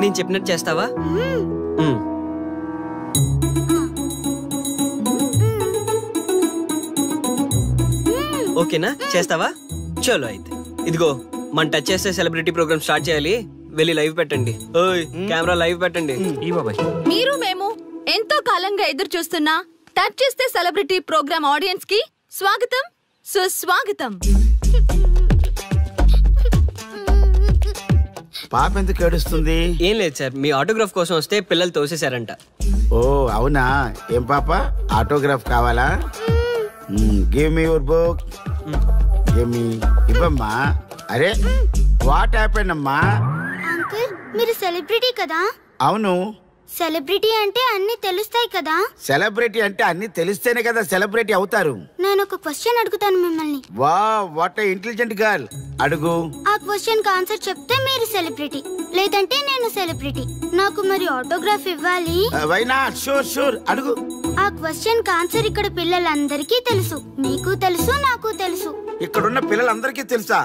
నేను చెప్పినట్టు చేస్తావా? ఓకేనా? చేస్తావా? చలో అయితే. ఇదిగో, మన టచ్ చేస్తే సెలబ్రిటీ ప్రోగ్రామ్ స్టార్ట్ చేయాలి. వెళ్ళి లైవ్ పెట్టండి. ఓయ్, కెమెరా లైవ్ పెట్టండి. మీరు మేము ఎంతో కాలంగా ఎదురు చూస్తున్నా టచ్ చేస్తే సెలబ్రిటీ ప్రోగ్రామ్ ఆడియన్స్ కి స్వాగతం, సుస్వాగతం. పాప ఎందుకు ఏడుస్తుంది? ఏం లేదు సార్, మీ ఆటోగ్రాఫ్ కోసం వస్తే పిల్లలు తోసేశారంట. ఓ అవునా? ఏం పాప, ఆటోగ్రాఫ్ కావాలా? Give me your book. ఇవ్వమ్మా. అరే, వాట్ హ్యాపెండ్ అమ్మా? అంకుల్, మీరు సెలబ్రిటీ కదా? అవును. సెలబ్రిటీ అంటే అన్ని తెలుస్తాయి కదా? సెలబ్రిటీ అంటే అన్ని తెలిస్తేనే కదా సెలబ్రిటీ అవుతారు. నేను ఒక క్వశ్చన్ అడుగుతాను మిమ్మల్ని. Wow, what a intelligent girl. అడుగు. ఆ క్వశ్చన్ కి ఆన్సర్ చెప్తే మీరు సెలబ్రిటీ, లేదంటే నేను సెలబ్రిటీ. నాకు మరి ఆటోగ్రాఫ్ ఇవ్వాలి. Why not? షూర్ షూర్, అడుగు. ఆ క్వశ్చన్ కి ఆన్సర్ ఇక్కడ పిల్లలందరికీ తెలుసు, మీకు తెలుసు, నాకు తెలుసు. ఇక్కడున్న పిల్లలందరికీ తెలుసా?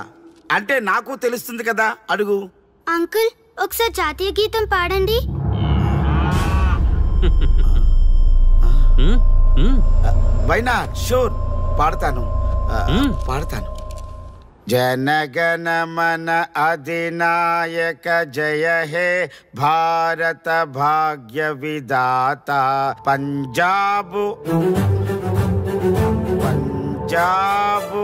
అంటే నాకు తెలుస్తుంది కదా. అడుగు. అంకుల్, ఒకసారి జాతీయ గీతం పాడండి. Why not? షూర్, పాడతాను. పాడతాను. జనగణ మన అధినాయక జయ హే భారత భాగ్య విధాత. Punjab Punjab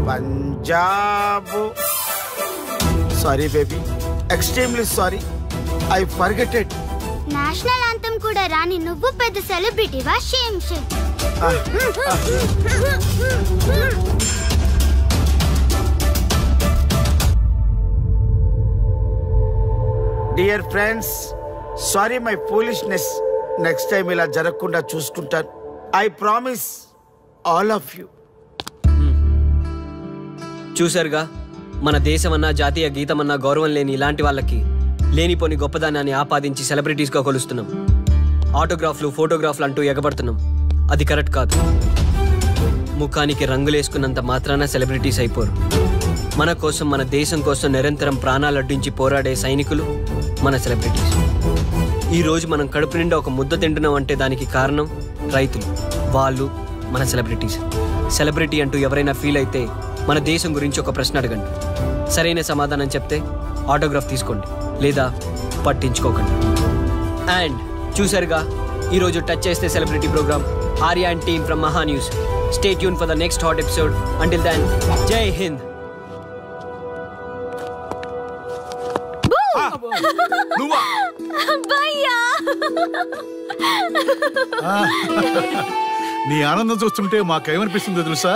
Punjab. Sorry baby, extremely sorry, I forget it. National anthem కూడా రాని నువ్వు పెద్ద సెలబ్రిటీవా? Shame shame. Dear friends, sorry my foolishness. Next time ఇలా జరగకుండా చూసుకుంటాను. I promise all of you. చూశారుగా, మన దేశమన్నా జాతీయ గీతమన్నా గౌరవం లేని ఇలాంటి వాళ్ళకి లేనిపోని గొప్పదానాన్ని ఆపాదించి సెలబ్రిటీస్గా కొలుస్తున్నాం. ఆటోగ్రాఫ్లు, ఫోటోగ్రాఫ్లు అంటూ ఎగబడుతున్నాం. అది కరెక్ట్ కాదు. ముఖానికి రంగులేసుకున్నంత మాత్రాన సెలబ్రిటీస్ అయిపోరు. మన కోసం, మన దేశం కోసం నిరంతరం ప్రాణాలు అడ్డించి పోరాడే సైనికులు మన సెలబ్రిటీస్. ఈరోజు మనం కడుపు నిండా ఒక ముద్ద తింటున్నాం అంటే దానికి కారణం రైతులు. వాళ్ళు మన సెలబ్రిటీస్. సెలబ్రిటీ అంటూ ఎవరైనా ఫీల్ అయితే మన దేశం గురించి ఒక ప్రశ్న అడగండి. సరైన సమాధానం చెప్తే ఆటోగ్రాఫ్ తీసుకోండి, లేదా పట్టించుకోకండి. అండ్ చూసారుగా, ఈరోజు టచ్ చేస్తే celebrity program Arya and team from Maha news. Stay tuned for the next hot episode. Until then, Jai Hind. నీ ఆనందం చూస్తుంటే మాకేమనిపిస్తుందో తెలుసా?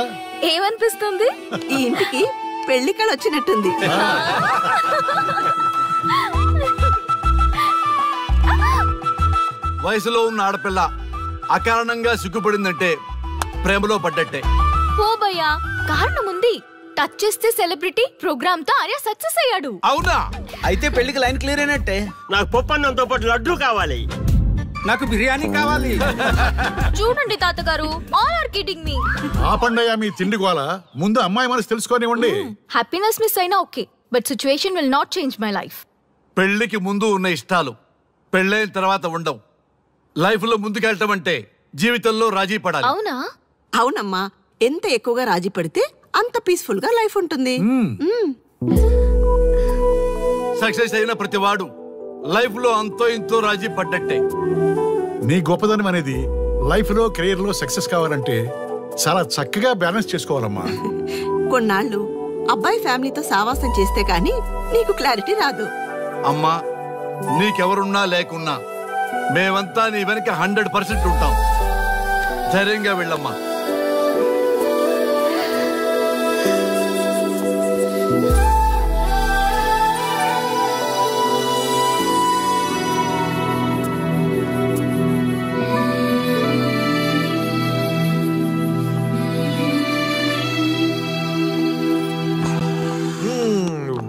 ఏమనిపిస్తుంది? ఈ ఇంటికి పెళ్లి కళ వచ్చినట్టుంది. వయసులో ఉన్న ఆడపిల్ల అకారణంగా సిగ్గుపడిందంటే ప్రేమలో పడ్డట్టే. ఓ భయ్యా, కారణం ఉంది. టచ్ చేస్తే సెలబ్రిటీ ప్రోగ్రామ్ తో ఆర్య సక్సెస్ అయ్యాడు. అవునా? అయితే పెళ్లికి లైన్ క్లియర్ అయినట్టే. నాకు పప్పన్నంతో పాటు లడ్డు కావాలి. నాకు బిర్యానీ కావాలి. చూడండి తాతగారు, ఆల్ ఆర్ కిడింగ్ మీ. ఆపండయ్యా మీ తిండి గోల. ముందు అమ్మాయి మనసు తెలుసుకోనివ్వండి. హ్యాపీనెస్ మిస్ అయినా okay, but situation will not change my life. పెళ్లికి ముందు ఉన్న ఇష్టాలు పెళ్ళైన తర్వాత ఉండవు. లైఫ్ లో ముందుకెళ్ళటం అంటే జీవితంలో రాజీ పడాలి. అవునా? అవునమ్మా, ఎంత ఎక్కువగా రాజీ పడితే అంత పీస్ఫుల్ గా లైఫ్ ఉంటుంది. సక్సెస్ అయిన ప్రతివాడు లైఫ్ లో అంతో ఇంతో రాజీ పడ్డట్టే. నీ గొప్పదనం అనేది లైఫ్ లో, కెరీర్ లో సక్సెస్ కావాలంటే చాలా చక్కగా బ్యాలెన్స్ చేసుకోవాలమ్మా. కొన్నాళ్ళు అబ్బాయి ఫ్యామిలీతో సావాసం చేస్తే గానీ నీకు క్లారిటీ రాదు. అమ్మా, నీకెవరున్నా లేకున్నా మేమంతా నీ వెనక 100% ఉంటాం. ధైర్యంగా వెళ్ళమ్మా.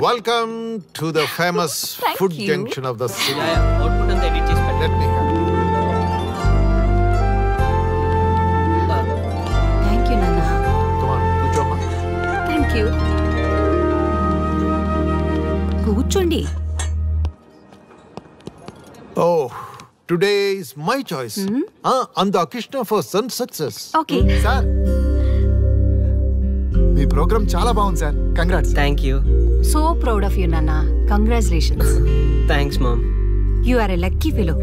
Welcome to the famous food junction of the city. Let me have it. Thank you నాన్న. Come on, కూర్చోమ్మా. Thank you. కూర్చోండి. Oh, today is my choice. On the occasion of our son's success. Okay. Sir, మీ ప్రోగ్రామ్ చాలా బాగుంది sir. Congrats. Thank you. So proud of you నాన్న. Congratulations. Thanks mom. You are a lucky fellow.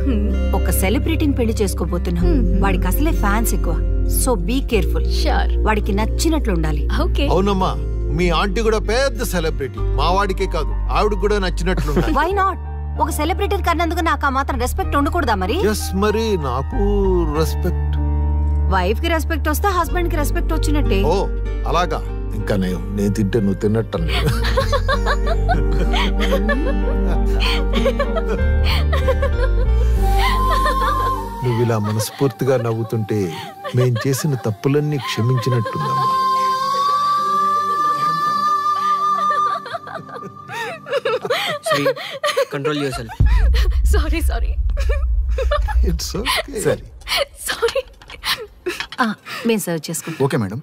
ఒక సెలబ్రిటీని పెళ్లి చేసుకోబోతున్నావు. వాడికి అసలే ఫ్యాన్స్ ఎక్కువ. So be careful. షూర్. వాడికి నచ్చినట్లు ఉండాలి. ఓకే. అవునమ్మా, మీ ఆంటీ కూడా పెద్ద సెలబ్రిటీ. మా వాడికే కాదు, ఆవిడకి కూడా నచ్చినట్లు. Why not? ఒక సెలబ్రిటీని కన్నందుకు నాకు ఆ మాత్రం రెస్పెక్ట్ ఉండకూడదా మరి? ఎస్, మరి నాకు రెస్పెక్ట్. వైఫ్ కి రెస్పెక్ట్ వస్తే హస్బెండ్ కి రెస్పెక్ట్ వచ్చినట్టే. ఓ అలాగా. ఇంకా నేను తింటే నువ్వు తిన్నట్టు. నువ్వు ఇలా మనస్ఫూర్తిగా నవ్వుతుంటే మేం చేసిన తప్పులన్నీ క్షమించినట్టుందమ్మా. Control yourself. Sorry sorry. It's okay. సరే. సారీ. మేము సర్వ్ చేసుకుంటాం. Okay madam.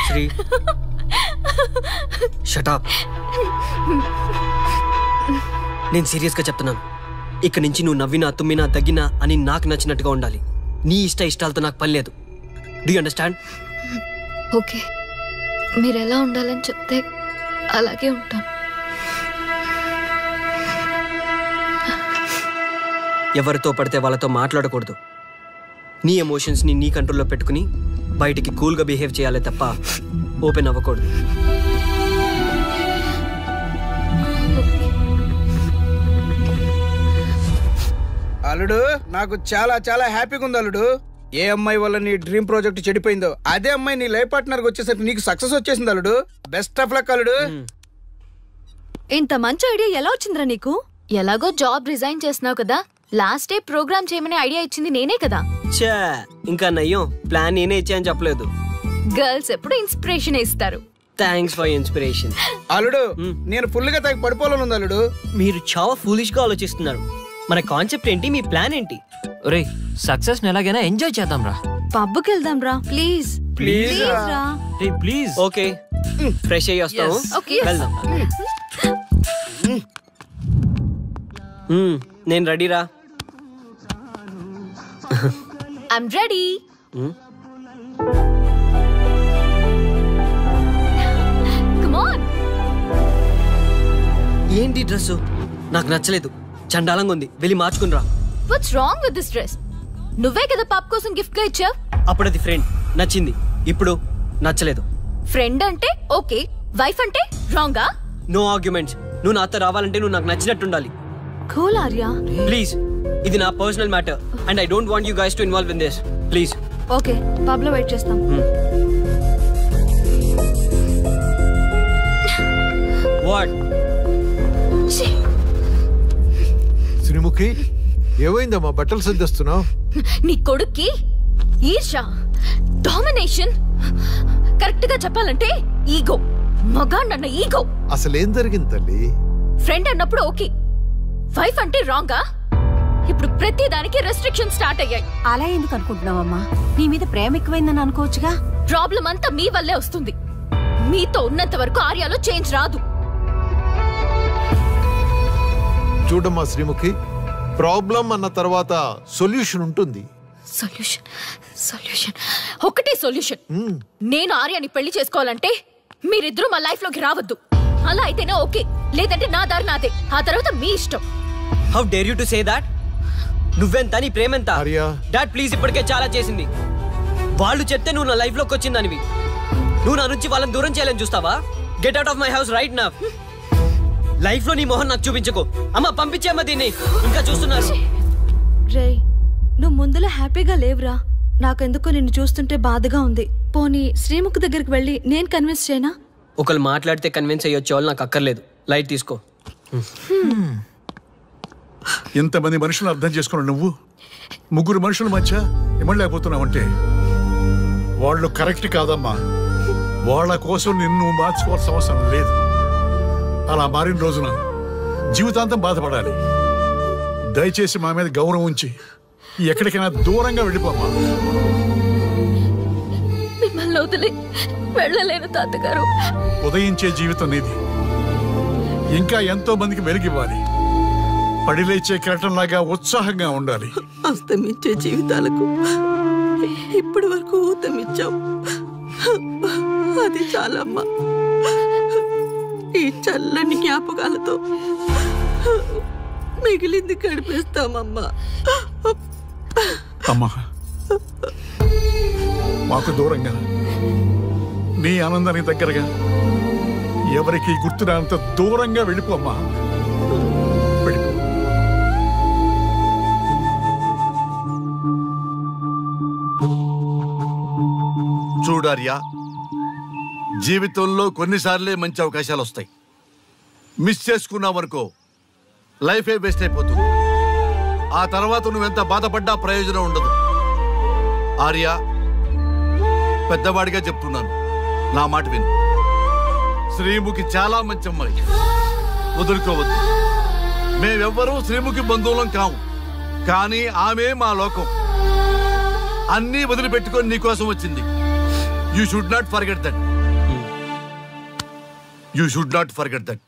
Shri, shut up. నేను సీరియస్గా చెప్తున్నాను. ఇక్కడి నుంచి నువ్వు నవ్వినా, తుమ్మినా, తగ్గినా అని నాకు నచ్చినట్టుగా ఉండాలి. నీ ఇష్టాలతో నాకు పని లేదు. Do you understand? ఓకే, మీరు ఎలా ఉండాలని చెప్తే అలాగే ఉంటాను. ఎవరితో పడితే వాళ్ళతో మాట్లాడకూడదు. నీ ఎమోషన్స్ని నీ కంట్రోల్లో పెట్టుకుని బయటికి కూల్గా బిహేవ్ చేయాలి తప్ప ఓపెన్ అవ్వకూడదు. అల్లుడు నాకు చాలా చాలా హ్యాపీగా ఉంది అల్లుడు. ఏ అమ్మాయి వల్ల నీ డ్రీమ్ ప్రాజెక్ట్ చెడిపోయిందో అదే అమ్మాయి నీ లైఫ్ పార్ట్నర్ వచ్చేసరికి నీకు సక్సెస్ వచ్చేసింది అల్లుడు. బెస్ట్ ఆఫ్ లక్ అల్లుడు. ఇంత మంచి ఐడియా ఎలా వచ్చిందిరా నీకు? ఎలాగో జాబ్ రిజైన్ చేస్తున్నావు కదా, లాస్ట్ డే ప్రోగ్రామ్ చేయమని ఐడియా ఇచ్చింది నేనే కదా. చా ఇంకా నయ్యం, ప్లాన్ నేనే ఇచ్చాయని చెప్పలేదు. గర్ల్స్ ఎప్పుడు ఇన్స్పిరేషన్ ఇస్తారు. Thanks for inspiration. అల్లుడు నేను ఫుల్ గా తాగి పడిపోవాలని ఉంది అల్లుడు. మీరు చాలా ఫూలిష్ గా ఆలోచిస్తున్నారు. మన కాన్సెప్ట్ ఏంటి, మీ ప్లాన్ ఏంటి? రే సక్సెస్ ఎలాగైనా ఎంజాయ్ చేద్దాం రా. పబ్కి వెళ్దాం రా ప్లీజ్. ప్లీజ్ రా. రే ప్లీజ్. ఓకే ఫ్రెష్ అయ్యి వస్తాము. వెళ్దాం. నేను రెడీరా. I'm ready. Come on. ఏంటి డ్రెస్ నాకు నచ్చలేదు, చండాలంగా ఉంది, వెళ్ళి మార్చుకునిరా. What's wrong with this dress? నువ్వే కదా పాప్ కోసం గిఫ్ట్ గా ఇచ్చావు. అప్పుడు అది ఫ్రెండ్, నచ్చింది. ఇప్పుడు నచ్చలేదు. ఫ్రెండ్ అంటే ఓకే, వైఫ్ అంటే రాంగా? No arguments. నువ్వు నాతో రావాలంటే నువ్వు నాకు నచ్చినట్టు ఉండాలి. కూల్ ఆర్యా. ప్లీజ్, ఇది నా personal matter and I don't want you guys to involve in this. Please. Okay pub లో వెయిట్ చేస్తాం. వాట్? శ్రీముఖి ఏమైందమ్మా, బట్టలు సర్దిస్తున్నావు? నీ కొడుక్కి ఈర్ష, డామినేషన్, కరెక్ట్ గా చెప్పాలంటే ఈగో. మగాండన్న ఈగో. అసలేం జరిగింది తల్లి? ఫ్రెండ్ అన్నప్పుడు ఓకే, వైఫ్ అంటే రాంగా? ఇప్పుడు ప్రతి దానికి రెస్ట్రిక్షన్ స్టార్ట్ అయ్యాయి. అలా ఎందుకు అనుకుంటున్నావమ్మా? నీ మీద ప్రేమ ఎక్కువైందని అనుకోవచ్చుగా. ప్రాబ్లం అంతా మీ వల్లే వస్తుంది. మీతో ఉన్నంత వరకు ఆర్యాలో చేంజ్ రాదు. చూడమ్మా శ్రీముఖి, ప్రాబ్లం అన్న తర్వాత సొల్యూషన్ ఉంటుంది. సొల్యూషన్ సొల్యూషన్ ఒకటే సొల్యూషన్. నేను ఆర్యాని పెళ్లి చేసుకోవాలంటే మీరిద్దరూ మా లైఫ్ లోకి రావద్దు. అలా అయితేనే ఓకే, లేదంటే నా దారి నాదే. ఆ తర్వాత మీ ఇష్టం. How dare you to say that? నువ్వెంత, నీ ప్రేమెంత? డాడ్ ప్లీజ్, ఇప్పటికే చాలా చేసింది. వాళ్ళు చెప్తే నువ్వు నా లైఫ్ లోకి వచ్చిందానివి. నువ్వు నా నుంచి వాళ్ళని దూరం చేయాలని చూస్తావా? Get out of my house right now. Life లో నీ మొహం నాకు చూపించకు. అమ్మ పంపించేమ్మా దీన్ని, ఇంకా చూస్తున్నారు. రే నువ్వు ముందులో హ్యాపీగా లేవురా. నాకెందుకో నిన్ను చూస్తుంటే బాధగా ఉంది. పోనీ శ్రీముఖ్ దగ్గరికి వెళ్ళి నేను కన్విన్స్ చేయనా? ఒకళ్ళు మాట్లాడితే కన్విన్స్ అయ్యొచ్చే వాళ్ళు నాకు అక్కర్లేదు. లైట్ తీసుకో. ఎంతమంది మనుషులను అర్థం చేసుకున్నావు నువ్వు? ముగ్గురు మనుషుల మధ్య ఇమ్మలేకపోతున్నావంటే వాళ్ళు కరెక్ట్ కాదమ్మా. వాళ్ళ కోసం నిన్ను మార్చుకోవాల్సిన అవసరం లేదు. అలా మారిన రోజున జీవితాంతం బాధపడాలి. దయచేసి మా మీద గౌరవం ఉంచి ఎక్కడికైనా దూరంగా వెళ్ళిపోమ్మా. మిమ్మల్ని వదిలి వెళ్ళలేను తాతగారు. ఉదయించే జీవితం నీది. ఇంకా ఎంతో మందికి వెలుగివ్వాలి. పడిలేచే కెరటంలాగా ఉత్సాహంగా ఉండాలి. అస్తమించే జీవితాలకు ఇప్పటి వరకు ఊతమిచ్చాం. అది చాలమ్మా. ఈ చల్లని జ్ఞాపకాలతో మిగిలింది గడిపేస్తామమ్మా. అమ్మా, మాకు దూరంగా, నీ ఆనందానికి దగ్గరగా, ఎవరికి గుర్తురానంత దూరంగా వెళ్ళిపోమ్మా. వెళ్ళిపో. చూడార్యా, జీవితంలో కొన్నిసార్లే మంచి అవకాశాలు వస్తాయి. మిస్ చేసుకున్నావనుకో లైఫే వేస్ట్ అయిపోతుంది. ఆ తర్వాత నువ్వెంత బాధపడ్డా ప్రయోజనం ఉండదు. ఆర్యా, పెద్దవాడిగా చెప్తున్నాను, నా మాట విను. శ్రీముఖి చాలా మంచి అమ్మాయి, వదులుకోవద్దు. మేమెవ్వరూ శ్రీముఖి బంధువులం కాము, కానీ ఆమె మా లోకం. అన్నీ వదిలిపెట్టుకొని నీకోసం వచ్చింది. You should not forget that. You should not forget that.